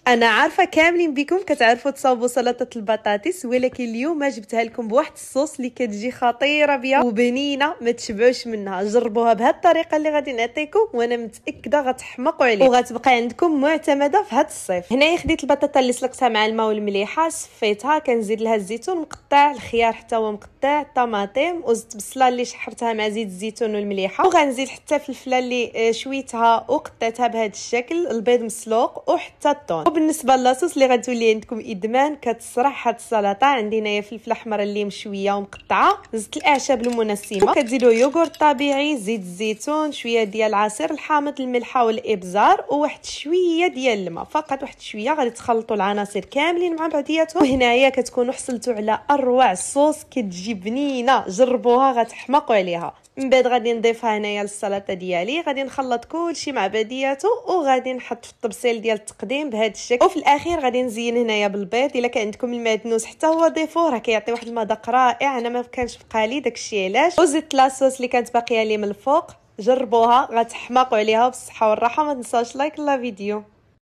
انا عارفه كاملين بكم كتعرفوا تصاوبوا سلطه البطاطس، ولكن اليوم جبتها لكم بواحد الصوص اللي كتجي خطيره بيا وبنينه ما تشبعوش منها. جربوها بهذه الطريقه اللي غادي نعطيكم وانا متاكده غتحمقوا عليه وغتبقى عندكم معتمده في هذا الصيف. هنايا خديت البطاطا اللي سلقتها مع الماء والمليحه، صفيتها، كنزيد لها الزيتون مقطع، الخيار حتى هو مقطع، الطماطم وزيت بصله اللي شحرتها مع زيت الزيتون والمليحه، وغنزيد حتى الفلفله اللي شويتها وقطعتها بهذا الشكل، البيض مسلوق وحتى الثوم. بالنسبه للاصوص اللي غتولي عندكم ادمان كتصرح هاد السلطه، عندي هنايا فلفله حمراء اللي مشويه ومقطعه، زيت الاعشاب المنسمه، كتزيدوا يوغورت طبيعي، زيت الزيتون، شويه ديال العصير الحامض، الملح والابزار وواحد شويه ديال الماء، فقط واحد شويه. غادي تخلطوا العناصر كاملين مع بعضياتهم، وهنايا كتكونوا حصلتوا على اروع صوص كتجي بنينه. جربوها غتحمقوا عليها. من بعد غادي نضيفها هنايا للسلطه ديالي، غادي نخلط كلشي مع بعضياته وغادي نحط في الطبسيل ديال التقديم بهذا الشكل، وفي الاخير غادي نزين هنايا بالبيض. الا كان عندكم المعدنوس حتى هو ضيفوه، راه كيعطي واحد المذاق رائع. انا ما كانش بقى لي داكشي علاش، وزدت لاصوص اللي كانت باقيه لي من الفوق. جربوها غتحماقوا عليها بالصحه والراحه. ما تنساوش لايك لا فيديو.